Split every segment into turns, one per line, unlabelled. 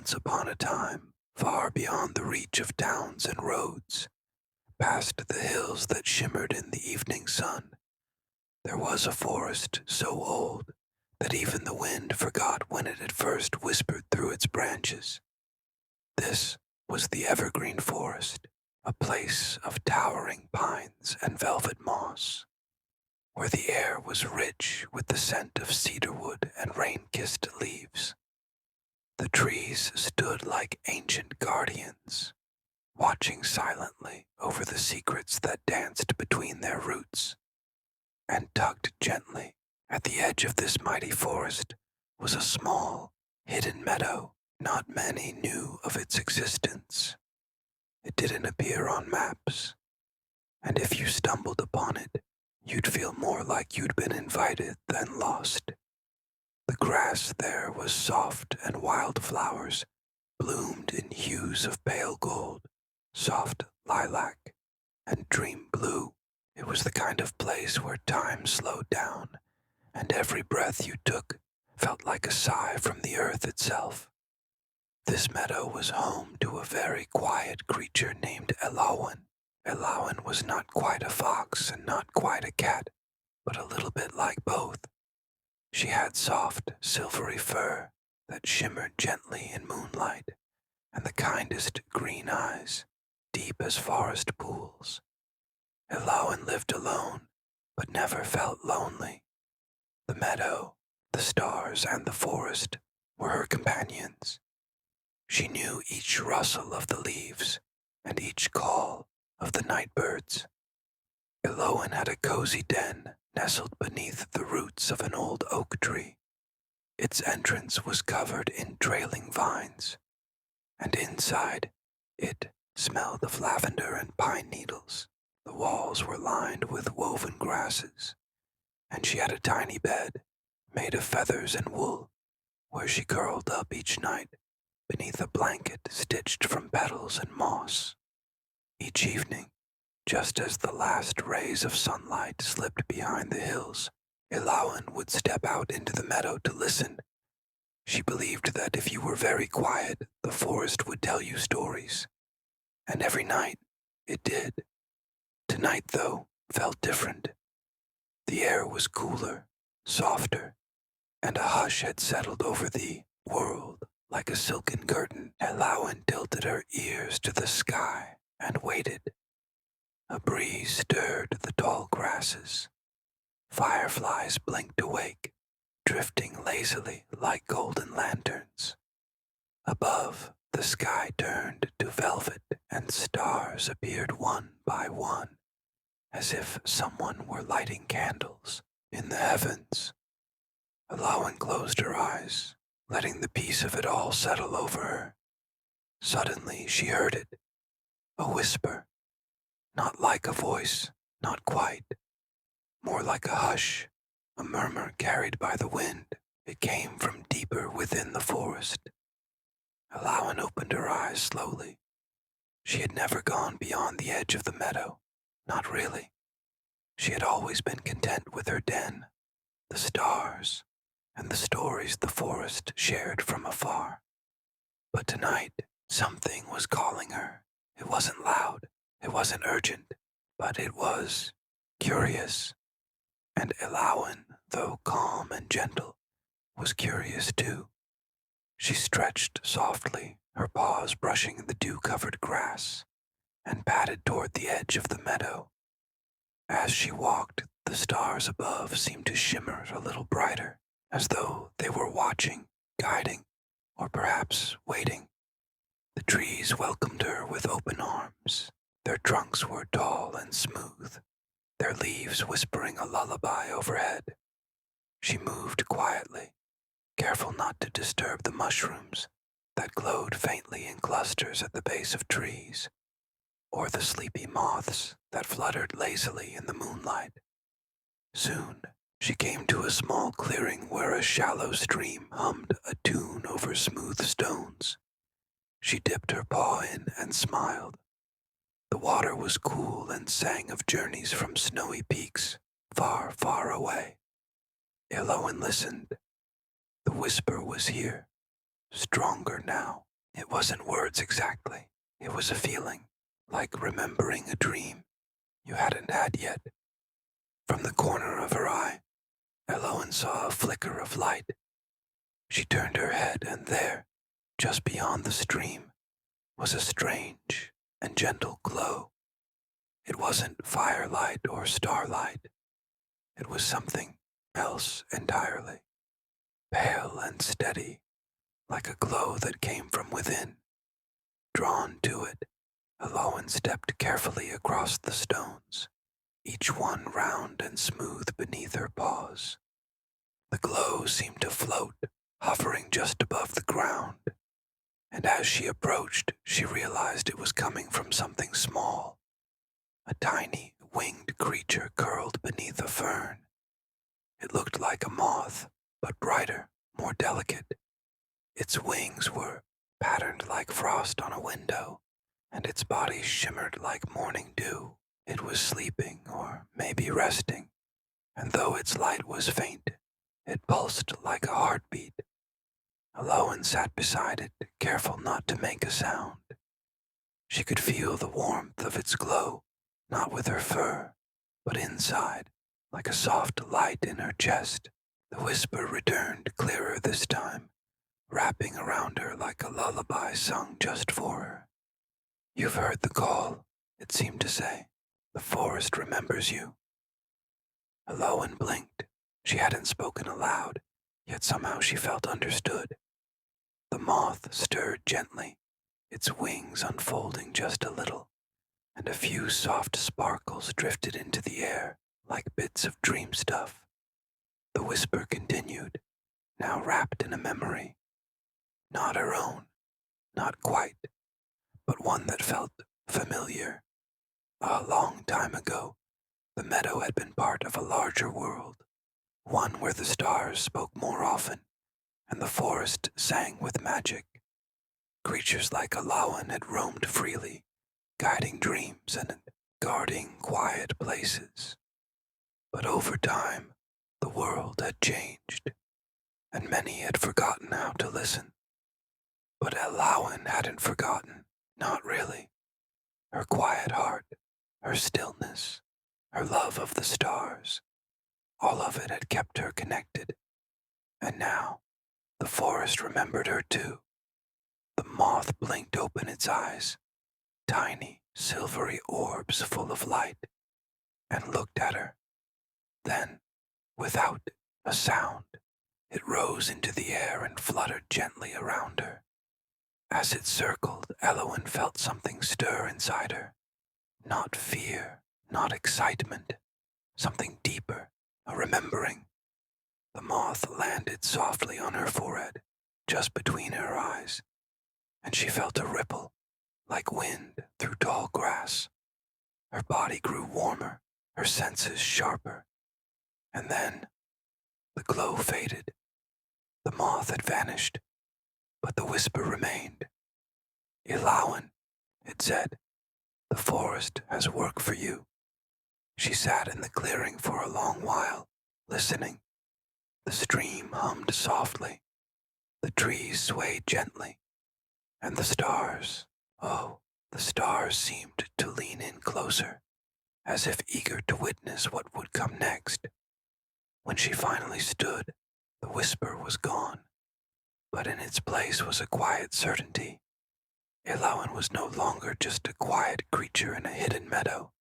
Once upon a time, far beyond the reach of towns and roads, past the hills that shimmered in the evening sun, there was a forest so old that even the wind forgot when it had first whispered through its branches. This was the Evergreen Forest, a place of towering pines and velvet moss, where the air was rich with the scent of cedarwood and rain-kissed leaves. The trees stood like ancient guardians, watching silently over the secrets that danced between their roots. And tucked gently at the edge of this mighty forest was a small, hidden meadow. Not many knew of its existence. It didn't appear on maps, and if you stumbled upon it, you'd feel more like you'd been invited than lost. The grass there was soft, and wildflowers bloomed in hues of pale gold, soft lilac, and dream blue. It was the kind of place where time slowed down, and every breath you took felt like a sigh from the earth itself. This meadow was home to a very quiet creature named Elawan. Elawan was not quite a fox and not quite a cat, but a little bit like both. She had soft, silvery fur that shimmered gently in moonlight, and the kindest green eyes, deep as forest pools. Elawan lived alone, but never felt lonely. The meadow, the stars, and the forest were her companions. She knew each rustle of the leaves and each call of the night birds. Elawan had a cozy den nestled beneath the roots of an old oak tree. Its entrance was covered in trailing vines, and inside it smelled of lavender and pine needles. The walls were lined with woven grasses, and she had a tiny bed made of feathers and wool, where she curled up each night beneath a blanket stitched from petals and moss. Each evening, just as the last rays of sunlight slipped behind the hills, Elawan would step out into the meadow to listen. She believed that if you were very quiet, the forest would tell you stories. And every night, it did. Tonight, though, felt different. The air was cooler, softer, and a hush had settled over the world like a silken curtain. Elawan tilted her ears to the sky and waited. A breeze stirred the tall grasses. Fireflies blinked awake, drifting lazily like golden lanterns. Above, the sky turned to velvet and stars appeared one by one, as if someone were lighting candles in the heavens. Elawan closed her eyes, letting the peace of it all settle over her. Suddenly she heard it, a whisper, not like a voice, not quite, more like a hush, a murmur carried by the wind. It came from deeper within the forest. Elawan opened her eyes slowly. She had never gone beyond the edge of the meadow, not really. She had always been content with her den, the stars, and the stories the forest shared from afar. But tonight, something was calling her. It wasn't loud, it wasn't urgent, but it was curious. And Elawan, though calm and gentle, was curious too. She stretched softly, her paws brushing the dew-covered grass, and padded toward the edge of the meadow. As she walked, the stars above seemed to shimmer a little brighter, as though they were watching, guiding, or perhaps waiting. The trees welcomed her with open arms. Their trunks were tall and smooth, their leaves whispering a lullaby overhead. She moved quietly, careful not to disturb the mushrooms that glowed faintly in clusters at the base of trees, or the sleepy moths that fluttered lazily in the moonlight. Soon, she came to a small clearing where a shallow stream hummed a tune over smooth stones. She dipped her paw in and smiled. The water was cool and sang of journeys from snowy peaks far, far away. Elawan listened. The whisper was here, stronger now, wasn't words exactly. It was a feeling, like remembering a dream you hadn't had yet. From the corner of her eye, Elowen saw a flicker of light. She turned her head, and there, just beyond the stream, was a strange and gentle glow. It wasn't firelight or starlight. It was something else entirely, pale and steady, like a glow that came from within. Drawn to it, Elowen stepped carefully across the stones, each one round and smooth beneath her paws. The glow seemed to float, hovering just above the ground, and as she approached, she realized it was coming from something small. A tiny, winged creature curled beneath a fern. It looked like a moth, but brighter, more delicate. Its wings were patterned like frost on a window, and its body shimmered like morning dew. It was sleeping, or maybe resting, and though its light was faint, it pulsed like a heartbeat. Elowen sat beside it, careful not to make a sound. She could feel the warmth of its glow, not with her fur, but inside, like a soft light in her chest. The whisper returned clearer this time, wrapping around her like a lullaby sung just for her. "You've heard the call," it seemed to say. "The forest remembers you." Elowen blinked. She hadn't spoken aloud, yet somehow she felt understood. The moth stirred gently, its wings unfolding just a little, and a few soft sparkles drifted into the air like bits of dream stuff. The whisper continued, now wrapped in a memory. Not her own, not quite, but one that felt familiar. A long time ago, the meadow had been part of a larger world, one where the stars spoke more often, and the forest sang with magic. Creatures like Elowen had roamed freely, guiding dreams and guarding quiet places. But over time, the world had changed, and many had forgotten how to listen. But Elowen hadn't forgotten, not really. Her quiet heart, her stillness, her love of the stars, all of it had kept her connected. And now, the forest remembered her too. The moth blinked open its eyes, tiny, silvery orbs full of light, and looked at her. Then, without a sound, it rose into the air and fluttered gently around her. As it circled, Elowen felt something stir inside her. Not fear, not excitement, something deeper, a remembering. The moth landed softly on her forehead, just between her eyes, and she felt a ripple, like wind through tall grass. Her body grew warmer, her senses sharper, and then the glow faded. The moth had vanished, but the whisper remained. "Elowen," it said, "the forest has work for you." She sat in the clearing for a long while, listening. The stream hummed softly, the trees swayed gently, and the stars, oh, the stars seemed to lean in closer, as if eager to witness what would come next. When she finally stood, the whisper was gone, but in its place was a quiet certainty. Elowen was no longer just a quiet creature in a hidden meadow.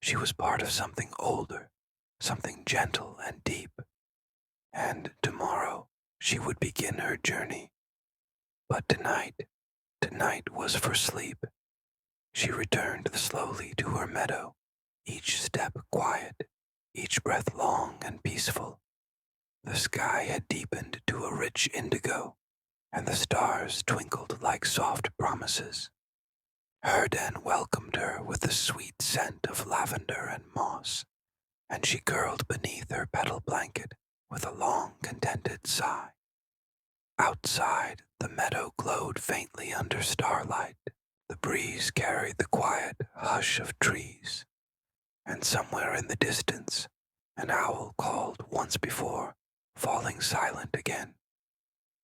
She was part of something older, something gentle and deep. And tomorrow she would begin her journey. But tonight was for sleep. She returned slowly to her meadow, each step quiet, each breath long and peaceful. The sky had deepened to a rich indigo, and the stars twinkled like soft promises. Her den welcomed her with the sweet scent of lavender and moss, and she curled beneath her petal blanket with a long, contented sigh. Outside, the meadow glowed faintly under starlight. The breeze carried the quiet hush of trees, and somewhere in the distance, an owl called once before, falling silent again.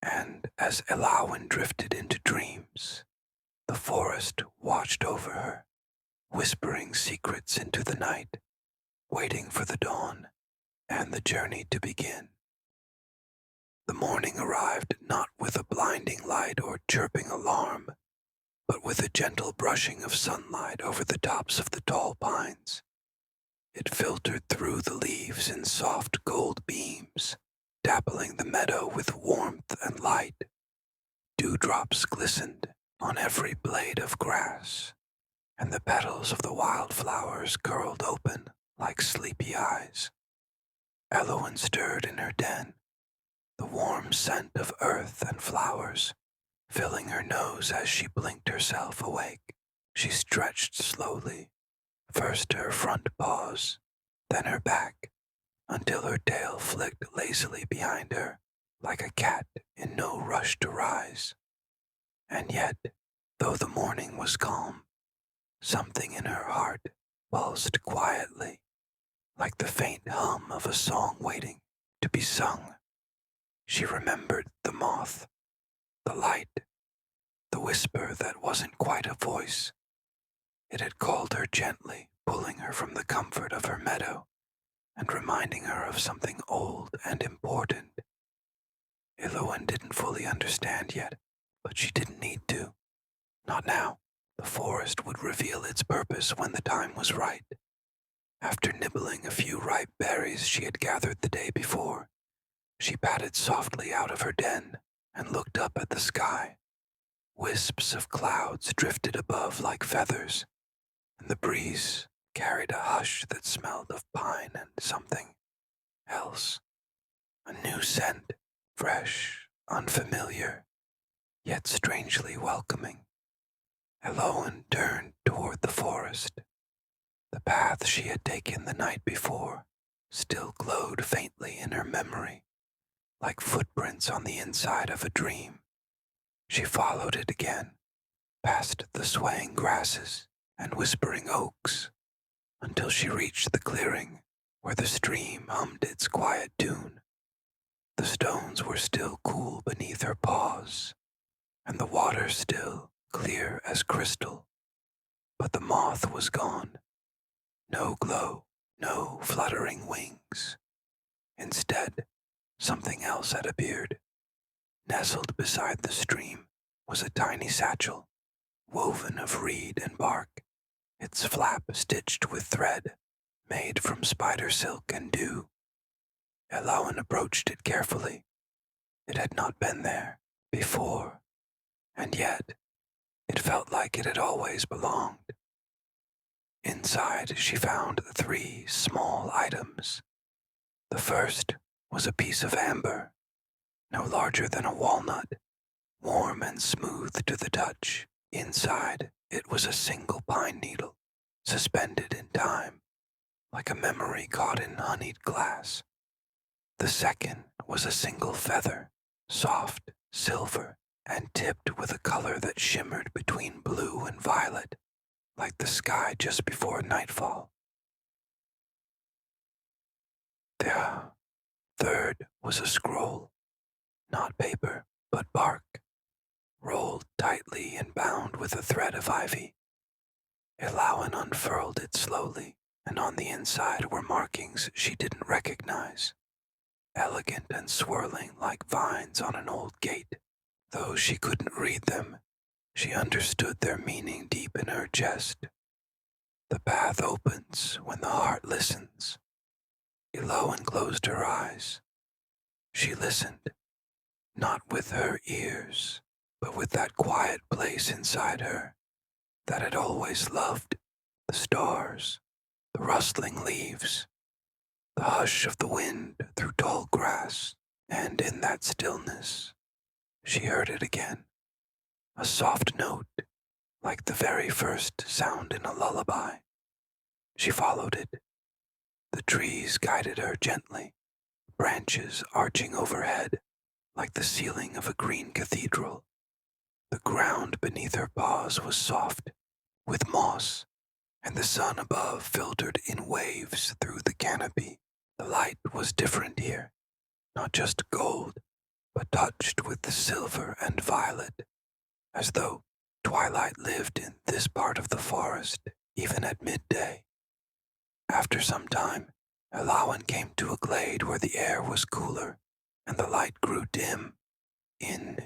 And as Elowen drifted into dreams, The forest watched over her, whispering secrets into the night, waiting for the dawn and the journey to begin. The morning arrived not with a blinding light or chirping alarm, but with a gentle brushing of sunlight over the tops of the tall pines. It filtered through the leaves in soft gold beams, dappling the meadow with warmth and light. Dewdrops glistened on every blade of grass, and the petals of the wildflowers curled open like sleepy eyes. Elowen stirred in her den, the warm scent of earth and flowers filling her nose as she blinked herself awake. She stretched slowly, first her front paws, then her back, until her tail flicked lazily behind her, like a cat in no rush to rise. And yet, though the morning was calm, something in her heart pulsed quietly, like the faint hum of a song waiting to be sung. She remembered the moth, the light, the whisper that wasn't quite a voice. It had called her gently, pulling her from the comfort of her meadow and reminding her of something old and important. Elowen didn't fully understand yet, but she didn't need to. Not now. The forest would reveal its purpose when the time was right. After nibbling a few ripe berries she had gathered the day before, she padded softly out of her den and looked up at the sky. Wisps of clouds drifted above like feathers, and the breeze carried a hush that smelled of pine and something else. A new scent, fresh, unfamiliar, yet strangely welcoming. Elowen turned toward the forest. The path she had taken the night before still glowed faintly in her memory, like footprints on the inside of a dream. She followed it again, past the swaying grasses and whispering oaks, until she reached the clearing where the stream hummed its quiet tune. The stones were still cool beneath her paws, and the water still clear as crystal. But the moth was gone. No glow, no fluttering wings. Instead, something else had appeared. Nestled beside the stream was a tiny satchel, woven of reed and bark, its flap stitched with thread, made from spider silk and dew. Elowen approached it carefully. It had not been there before, and yet it felt like it had always belonged. Inside she found 3 small items. The first was a piece of amber, no larger than a walnut, warm and smooth to the touch. Inside it was a single pine needle, suspended in time, like a memory caught in honeyed glass. The second was a single feather, soft, silver, and tipped with a color that shimmered between blue and violet, like the sky just before nightfall. The third was a scroll, not paper, but bark, rolled tightly and bound with a thread of ivy. Elowen unfurled it slowly, and on the inside were markings she didn't recognize, elegant and swirling like vines on an old gate. Though she couldn't read them, she understood their meaning deep in her chest. The path opens when the heart listens. Elowen closed her eyes. She listened, not with her ears, but with that quiet place inside her that had always loved the stars, the rustling leaves, the hush of the wind through tall grass, and in that stillness, she heard it again, a soft note, like the very first sound in a lullaby. She followed it. The trees guided her gently, branches arching overhead, like the ceiling of a green cathedral. The ground beneath her paws was soft, with moss, and the sun above filtered in waves through the canopy. The light was different here, not just gold, but touched with the silver and violet, as though Twilight lived in this part of the forest, even at midday. After some time, Elawan came to a glade where the air was cooler and the light grew dim. In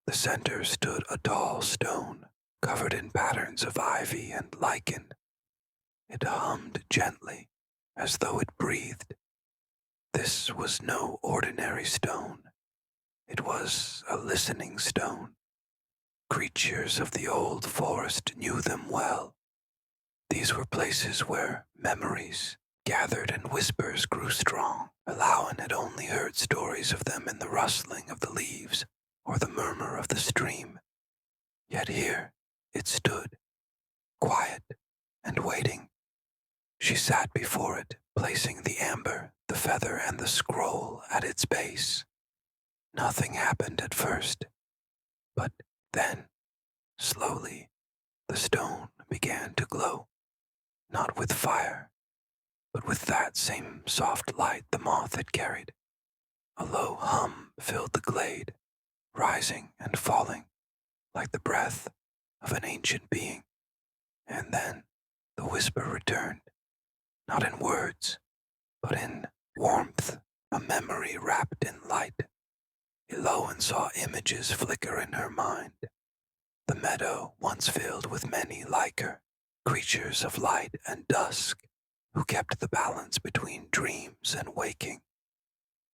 the center stood a tall stone, covered in patterns of ivy and lichen. It hummed gently, as though it breathed. This was no ordinary stone. It was a listening stone. Creatures of the old forest knew them well. These were places where memories gathered and whispers grew strong. Elawan had only heard stories of them in the rustling of the leaves or the murmur of the stream. Yet here it stood, quiet and waiting. She sat before it, placing the amber, the feather, and the scroll at its base. Nothing happened at first, but then, slowly, the stone began to glow, not with fire, but with that same soft light the moth had carried. A low hum filled the glade, rising and falling like the breath of an ancient being. And then the whisper returned, not in words, but in warmth, a memory wrapped in light. Eloan saw images flicker in her mind. The meadow once filled with many like her, creatures of light and dusk, who kept the balance between dreams and waking,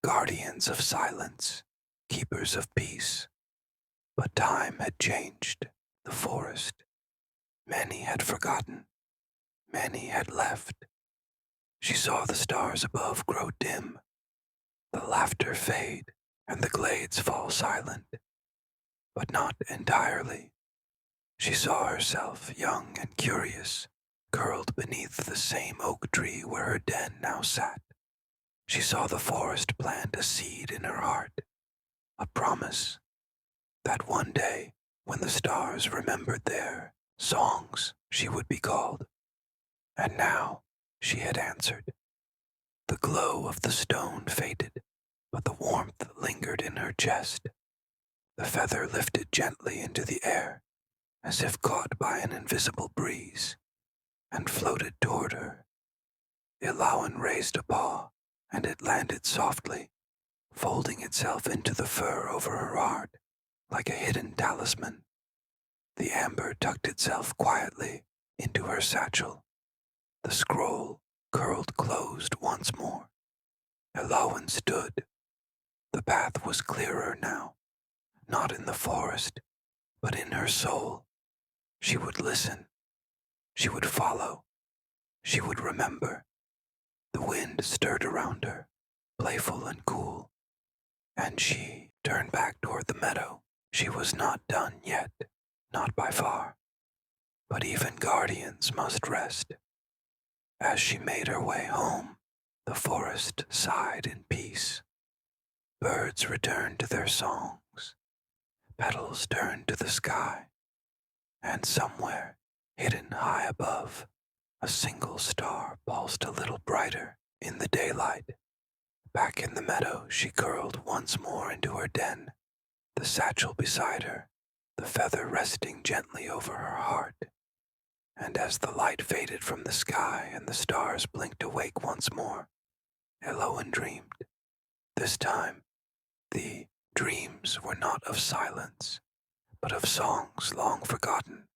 guardians of silence, keepers of peace. But time had changed the forest. Many had forgotten, many had left. She saw the stars above grow dim, the laughter fade, and the glades fall silent. But not entirely. She saw herself, young and curious, curled beneath the same oak tree where her den now sat. She saw the forest plant a seed in her heart, a promise that one day, when the stars remembered their songs, she would be called. And now she had answered. The glow of the stone faded, but the warmth lingered in her chest. The feather lifted gently into the air, as if caught by an invisible breeze, and floated toward her. Ilawan raised a paw, and it landed softly, folding itself into the fur over her heart, like a hidden talisman. The amber tucked itself quietly into her satchel. The scroll curled closed once more. Ilawan stood. The path was clearer now, not in the forest, but in her soul. She would listen. She would follow. She would remember. The wind stirred around her, playful and cool, and she turned back toward the meadow. She was not done yet, not by far, but even guardians must rest. As she made her way home, the forest sighed in peace. Birds returned to their songs, petals turned to the sky, and somewhere, hidden high above, a single star pulsed a little brighter in the daylight. Back in the meadow, she curled once more into her den, the satchel beside her, the feather resting gently over her heart. And as the light faded from the sky and the stars blinked awake once more, Eloan dreamed. This time, the dreams were not of silence, but of songs long forgotten,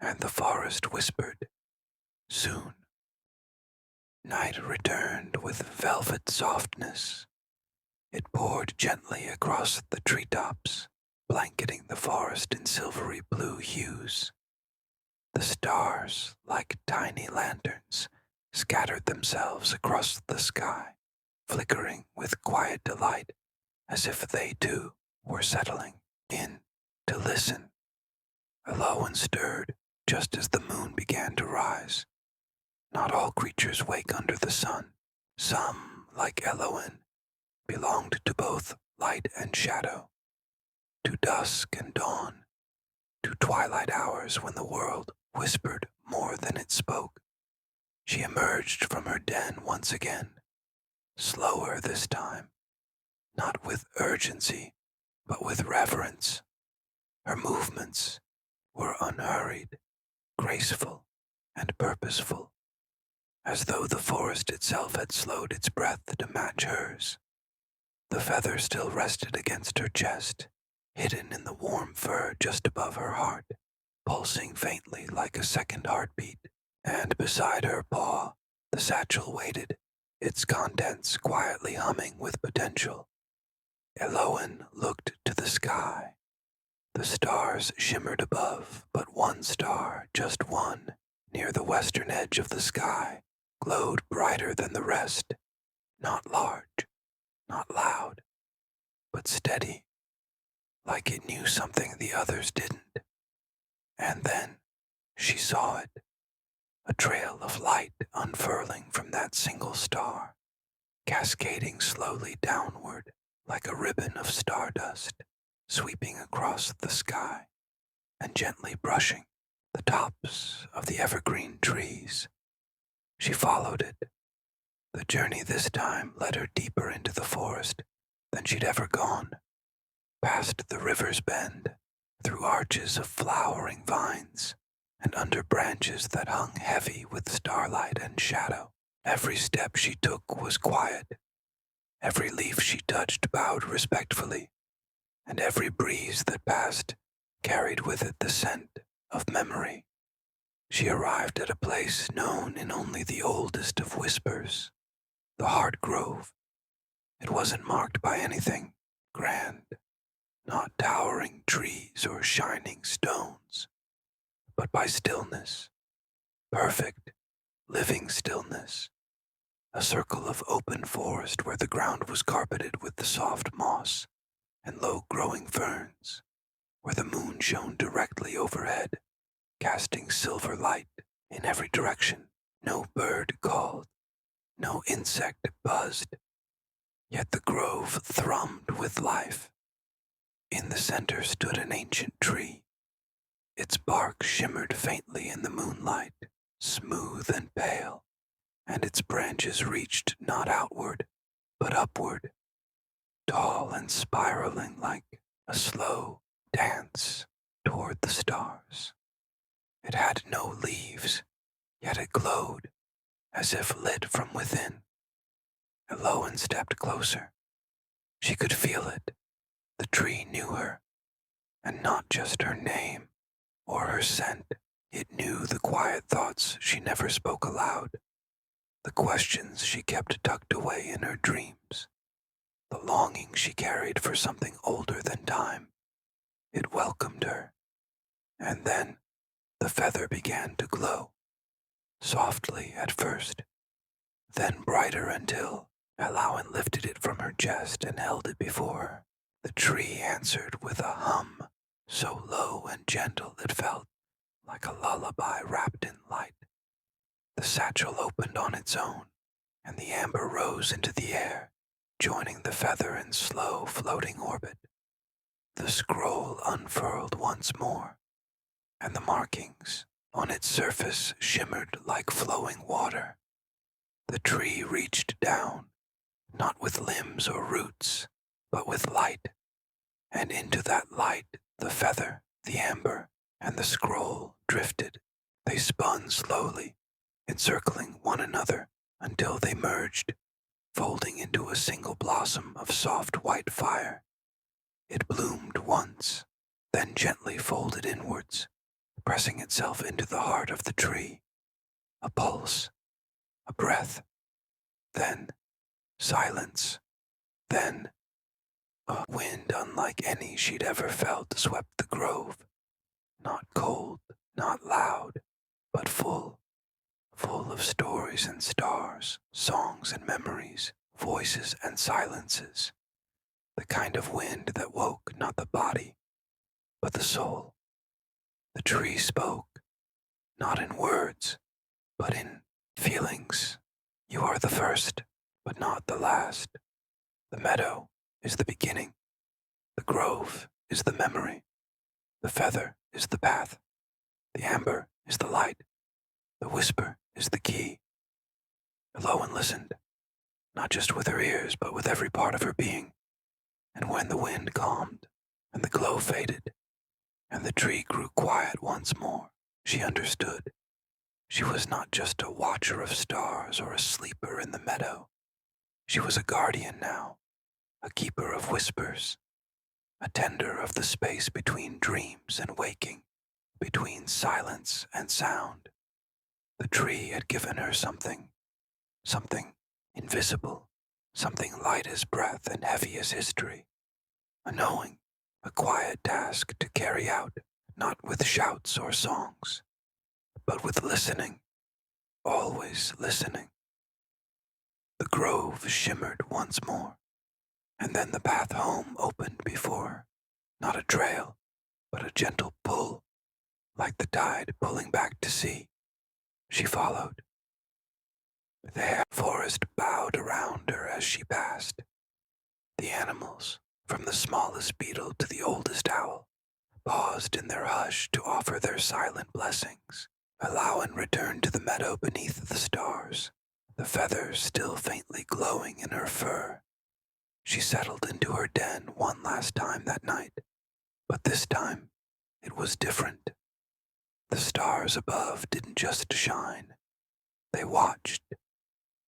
and the forest whispered, "Soon." Night returned with velvet softness. It poured gently across the treetops, blanketing the forest in silvery blue hues. The stars, like tiny lanterns, scattered themselves across the sky, flickering with quiet delight, as if they too were settling in to listen. Eloan stirred just as the moon began to rise. Not all creatures wake under the sun. Some, like Eloan, belonged to both light and shadow, to dusk and dawn, to twilight hours when the world whispered more than it spoke. She emerged from her den once again, slower this time, not with urgency, but with reverence. Her movements, were unhurried, graceful, and purposeful, as though the forest itself had slowed its breath to match hers. The feather still rested against her chest, hidden in the warm fur just above her heart, pulsing faintly like a second heartbeat, and beside her paw, the satchel waited, its contents quietly humming with potential. Eloin looked to the sky. The stars shimmered above, but one star, just one, near the western edge of the sky, glowed brighter than the rest, not large, not loud, but steady, like it knew something the others didn't. And then she saw it, a trail of light unfurling from that single star, cascading slowly downward like a ribbon of stardust, sweeping across the sky and gently brushing the tops of the evergreen trees. She followed it. The journey this time led her deeper into the forest than she'd ever gone, past the river's bend, through arches of flowering vines, and under branches that hung heavy with starlight and shadow. Every step she took was quiet. Every leaf she touched bowed respectfully, and every breeze that passed carried with it the scent of memory. She arrived at a place known in only the oldest of whispers, the Heart Grove. It wasn't marked by anything grand, not towering trees or shining stones, but by stillness, perfect, living stillness, a circle of open forest where the ground was carpeted with the soft moss and low-growing ferns, where the moon shone directly overhead, casting silver light in every direction. No bird called, no insect buzzed, yet the grove thrummed with life. In the center stood an ancient tree. Its bark shimmered faintly in the moonlight, smooth and pale, and its branches reached not outward, but upward, tall and spiraling like a slow dance toward the stars. It had no leaves, yet it glowed, as if lit from within. Eloin stepped closer. She could feel it. The tree knew her, and not just her name or her scent. It knew the quiet thoughts she never spoke aloud, the questions she kept tucked away in her dreams, the longing she carried for something older than time. It welcomed her, and then the feather began to glow, softly at first, then brighter until Eloin lifted it from her chest and held it before her. The tree answered with a hum so low and gentle it felt like a lullaby wrapped in light. The satchel opened on its own, and the amber rose into the air, joining the feather in slow floating orbit. The scroll unfurled once more, and the markings on its surface shimmered like flowing water. The tree reached down, not with limbs or roots, but with light, and into that light the feather, the amber, and the scroll drifted. They spun slowly, encircling one another until they merged, folding into a single blossom of soft white fire. It bloomed once, then gently folded inwards, pressing itself into the heart of the tree. A pulse, a breath, then silence, then a wind unlike any she'd ever felt swept the grove, not cold, not loud, but full of stories and stars, songs and memories, voices and silences, the kind of wind that woke not the body, but the soul. The tree spoke, not in words, but in feelings. You are the first, but not the last. The meadow is the beginning. The grove is the memory. The feather is the path. The amber is the light. The whisper is the key. Eloin listened, not just with her ears, but with every part of her being. And when the wind calmed and the glow faded, and the tree grew quiet once more. She understood. She was not just a watcher of stars or a sleeper in the meadow. She was a guardian now, a keeper of whispers, a tender of the space between dreams and waking, between silence and sound. The tree had given her something invisible, something light as breath and heavy as history, a knowing, a quiet task to carry out, not with shouts or songs, but with listening, always listening. The grove shimmered once more, and then the path home opened before her, not a trail, but a gentle pull, like the tide pulling back to sea. She followed. The forest bowed around her as she passed. The animals, from the smallest beetle to the oldest owl, paused in their hush to offer their silent blessings. Allowin returned to the meadow beneath the stars, the feathers still faintly glowing in her fur. She settled into her den one last time that night, but this time it was different. The stars above didn't just shine, they watched.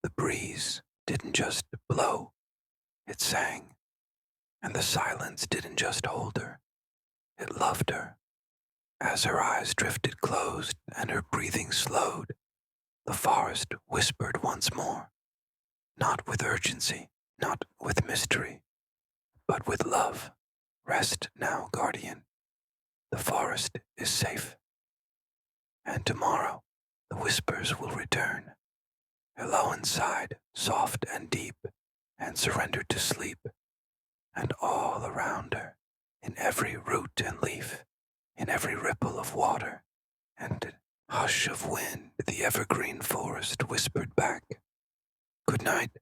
The breeze didn't just blow, it sang. And the silence didn't just hold her, it loved her. As her eyes drifted closed and her breathing slowed, the forest whispered once more, not with urgency, not with mystery, but with love. Rest now, guardian. The forest is safe. And tomorrow the whispers will return. Elowen sighed, soft and deep, and surrendered to sleep. And all around her, in every root and leaf, in every ripple of water, and hush of wind, the evergreen forest whispered back, "Good night,